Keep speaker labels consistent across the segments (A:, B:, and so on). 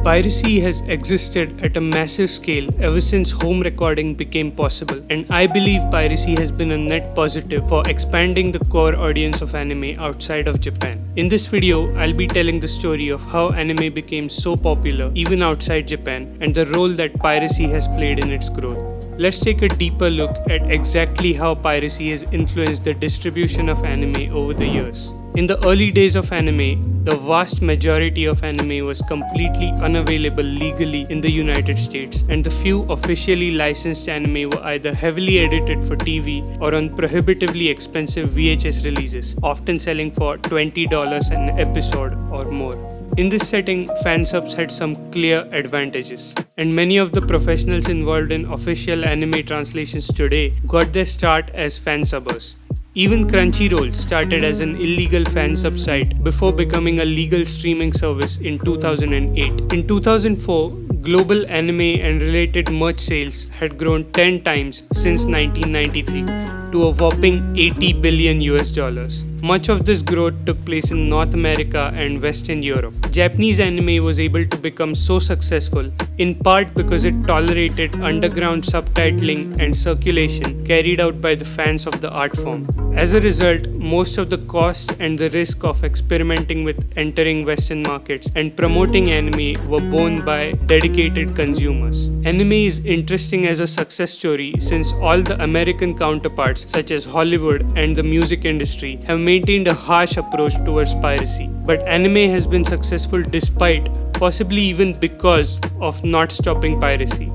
A: Piracy has existed at a massive scale ever since home recording became possible, and I believe piracy has been a net positive for expanding the core audience of anime outside of Japan. In this video, I'll be telling the story of how anime became so popular even outside Japan and the role that piracy has played in its growth. Let's take a deeper look at exactly how piracy has influenced the distribution of anime over the years. In the early days of anime, the vast majority of anime was completely unavailable legally in the United States, and the few officially licensed anime were either heavily edited for TV or on prohibitively expensive VHS releases, often selling for $20 an episode or more. In this setting, fansubs had some clear advantages, and many of the professionals involved in official anime translations today got their start as fansubbers. Even Crunchyroll started as an illegal fansub site before becoming a legal streaming service in 2008. In 2004, global anime and related merch sales had grown 10 times since 1993 to a whopping $80 billion. Much of this growth took place in North America and Western Europe. Japanese anime was able to become so successful in part because it tolerated underground subtitling and circulation carried out by the fans of the art form. As a result, most of the cost and the risk of experimenting with entering Western markets and promoting anime were borne by dedicated consumers. Anime is interesting as a success story since all the American counterparts such as Hollywood and the music industry have maintained a harsh approach towards piracy. But anime has been successful despite, possibly even because of not stopping piracy.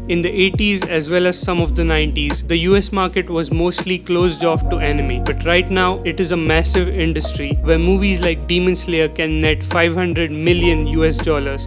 A: In the 80s as well as some of the 90s, the US market was mostly closed off to anime, but right now it is a massive industry where movies like Demon Slayer can net $500 million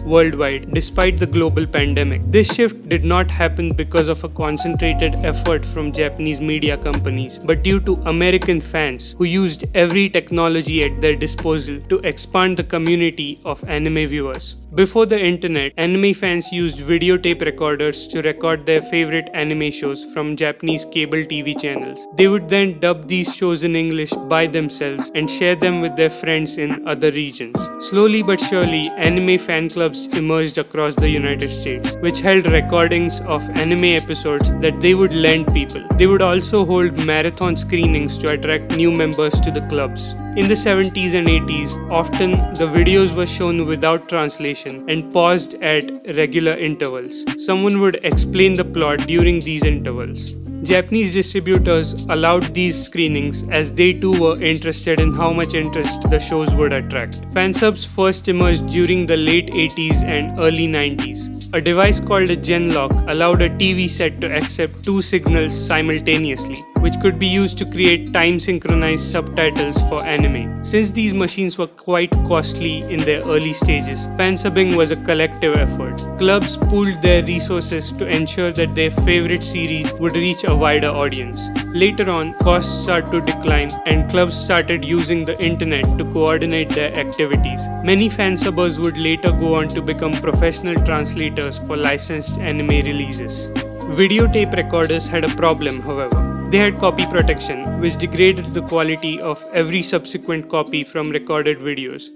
A: worldwide despite the global pandemic. This shift did not happen because of a concentrated effort from Japanese media companies, but due to American fans who used every technology at their disposal to expand the community of anime viewers. Before the internet, anime fans used videotape recorders to record their favorite anime shows from Japanese cable TV channels. They would then dub these shows in English by themselves and share them with their friends in other regions. Slowly but surely, anime fan clubs emerged across the United States, which held recordings of anime episodes that they would lend people. They would also hold marathon screenings to attract new members to the clubs. In the 70s and 80s, often the videos were shown without translation and paused at regular intervals. Someone would explain the plot during these intervals. Japanese distributors allowed these screenings as they too were interested in how much interest the shows would attract. Fansubs first emerged during the late 80s and early 90s. A device called a Genlock allowed a TV set to accept two signals simultaneously, which could be used to create time-synchronized subtitles for anime. Since these machines were quite costly in their early stages, fansubbing was a collective effort. Clubs pooled their resources to ensure that their favorite series would reach a wider audience. Later on, costs started to decline and clubs started using the internet to coordinate their activities. Many fansubbers would later go on to become professional translators for licensed anime releases. Videotape recorders had a problem, however. They had copy protection, which degraded the quality of every subsequent copy from recorded videos.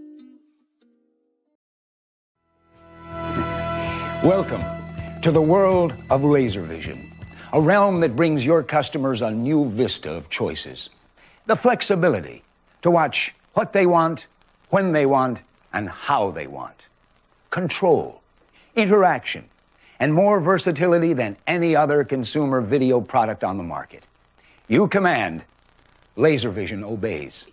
B: Welcome to the world of laser vision, a realm that brings your customers a new vista of choices. The flexibility to watch what they want, when they want, and how they want. Control, interaction, and more versatility than any other consumer video product on the market. You command, LaserVision obeys.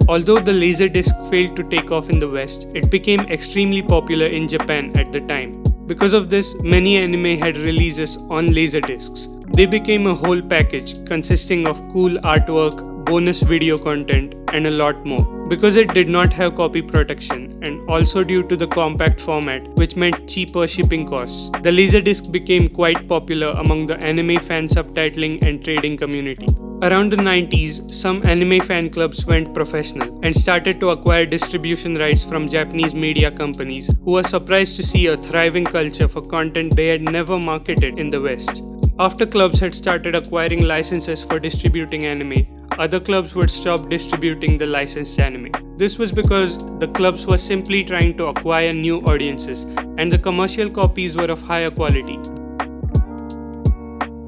A: Although the Laserdisc failed to take off in the West, it became extremely popular in Japan at the time. Because of this, many anime had releases on Laserdiscs. They became a whole package consisting of cool artwork, bonus video content, and a lot more. Because it did not have copy protection, and also due to the compact format, which meant cheaper shipping costs, the Laserdisc became quite popular among the anime fan subtitling and trading community. Around the 90s, some anime fan clubs went professional and started to acquire distribution rights from Japanese media companies who were surprised to see a thriving culture for content they had never marketed in the West. After clubs had started acquiring licenses for distributing anime, other clubs would stop distributing the licensed anime. This was because the clubs were simply trying to acquire new audiences, and the commercial copies were of higher quality.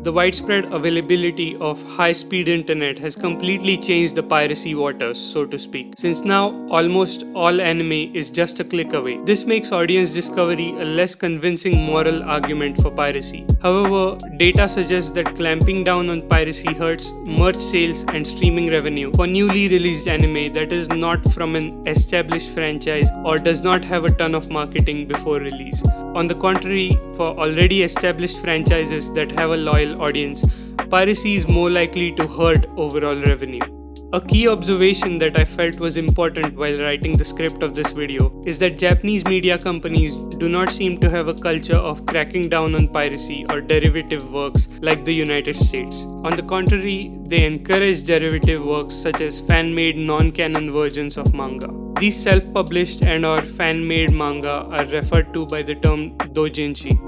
A: The widespread availability of high-speed internet has completely changed the piracy waters, so to speak, since now almost all anime is just a click away. This makes audience discovery a less convincing moral argument for piracy. However, data suggests that clamping down on piracy hurts merch sales and streaming revenue for newly released anime that is not from an established franchise or does not have a ton of marketing before release. On the contrary, for already established franchises that have a loyal audience, piracy is more likely to hurt overall revenue. A key observation that I felt was important while writing the script of this video is that Japanese media companies do not seem to have a culture of cracking down on piracy or derivative works like the United States. On the contrary, they encourage derivative works such as fan-made non-canon versions of manga. These self-published and/or fan-made manga are referred to by the term doujinshi.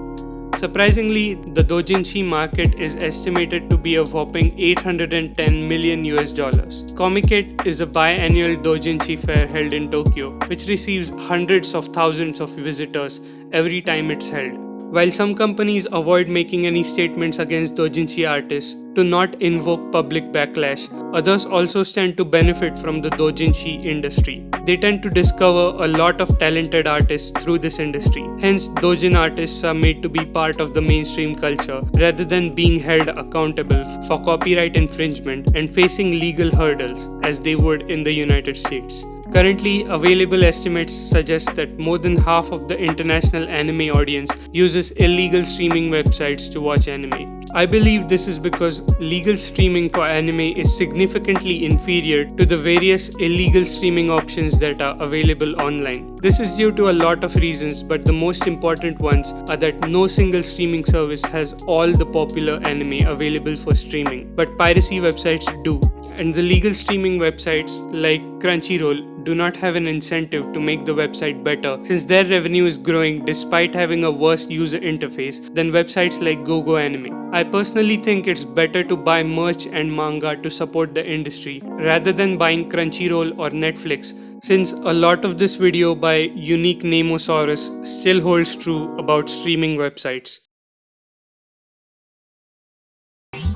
A: Surprisingly, the doujinshi market is estimated to be a whopping $810 million. Comiket is a biannual doujinshi fair held in Tokyo, which receives hundreds of thousands of visitors every time it's held. While some companies avoid making any statements against doujinshi artists to not invoke public backlash, others also stand to benefit from the doujinshi industry. They tend to discover a lot of talented artists through this industry. Hence, doujin artists are made to be part of the mainstream culture rather than being held accountable for copyright infringement and facing legal hurdles as they would in the United States. Currently, available estimates suggest that more than half of the international anime audience uses illegal streaming websites to watch anime. I believe this is because legal streaming for anime is significantly inferior to the various illegal streaming options that are available online. This is due to a lot of reasons, but the most important ones are that no single streaming service has all the popular anime available for streaming, but piracy websites do. And the legal streaming websites like Crunchyroll do not have an incentive to make the website better since their revenue is growing despite having a worse user interface than websites like GoGo Anime. I personally think it's better to buy merch and manga to support the industry rather than buying Crunchyroll or Netflix, since a lot of this video by Unique Nemosaurus still holds true about streaming websites.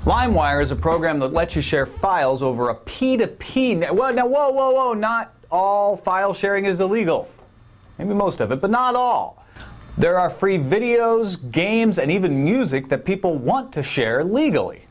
C: LimeWire is a program that lets you share files over a P2P network. Now, whoa, not all file sharing is illegal. Maybe most of it, but not all. There are free videos, games, and even music that people want to share legally.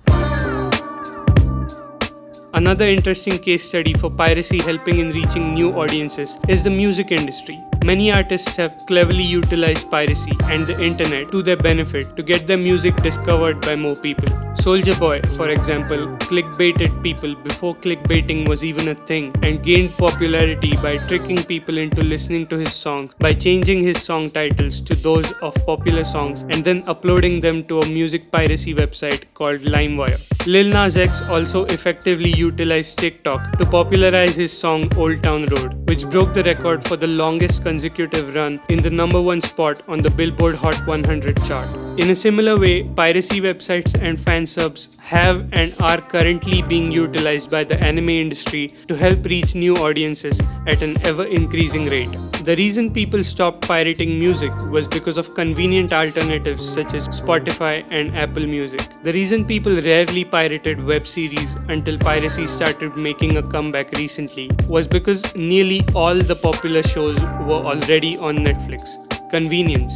A: Another interesting case study for piracy helping in reaching new audiences is the music industry. Many artists have cleverly utilized piracy and the internet to their benefit to get their music discovered by more people. Soulja Boy, for example, clickbaited people before clickbaiting was even a thing and gained popularity by tricking people into listening to his songs by changing his song titles to those of popular songs and then uploading them to a music piracy website called LimeWire. Lil Nas X also effectively utilized TikTok to popularize his song Old Town Road, which broke the record for the longest consecutive run in the #1 spot on the Billboard Hot 100 chart. In a similar way, piracy websites and fan subs have and are currently being utilized by the anime industry to help reach new audiences at an ever-increasing rate. The reason people stopped pirating music was because of convenient alternatives such as Spotify and Apple Music. The reason people rarely pirated web series until piracy started making a comeback recently was because nearly all the popular shows were already on Netflix. Convenience.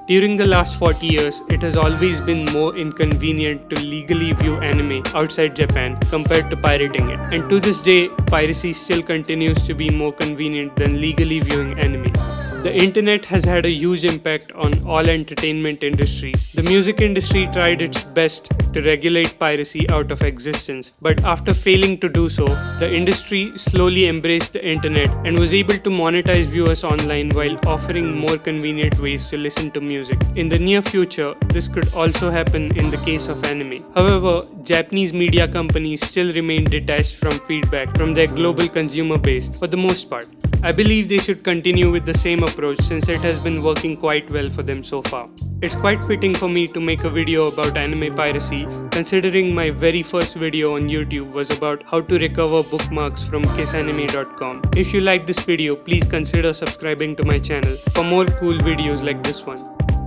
A: During the last 40 years, it has always been more inconvenient to legally view anime outside Japan compared to pirating it. And to this day, piracy still continues to be more convenient than legally viewing anime. The internet has had a huge impact on all entertainment industry. The music industry tried its best to regulate piracy out of existence, but after failing to do so, the industry slowly embraced the internet and was able to monetize viewers online while offering more convenient ways to listen to music. In the near future, this could also happen in the case of anime. However, Japanese media companies still remain detached from feedback from their global consumer base for the most part. I believe they should continue with the same approach since it has been working quite well for them so far. It's quite fitting for me to make a video about anime piracy, considering my very first video on YouTube was about how to recover bookmarks from kissanime.com. If you like this video, please consider subscribing to my channel for more cool videos like this one.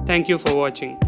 A: Thank you for watching.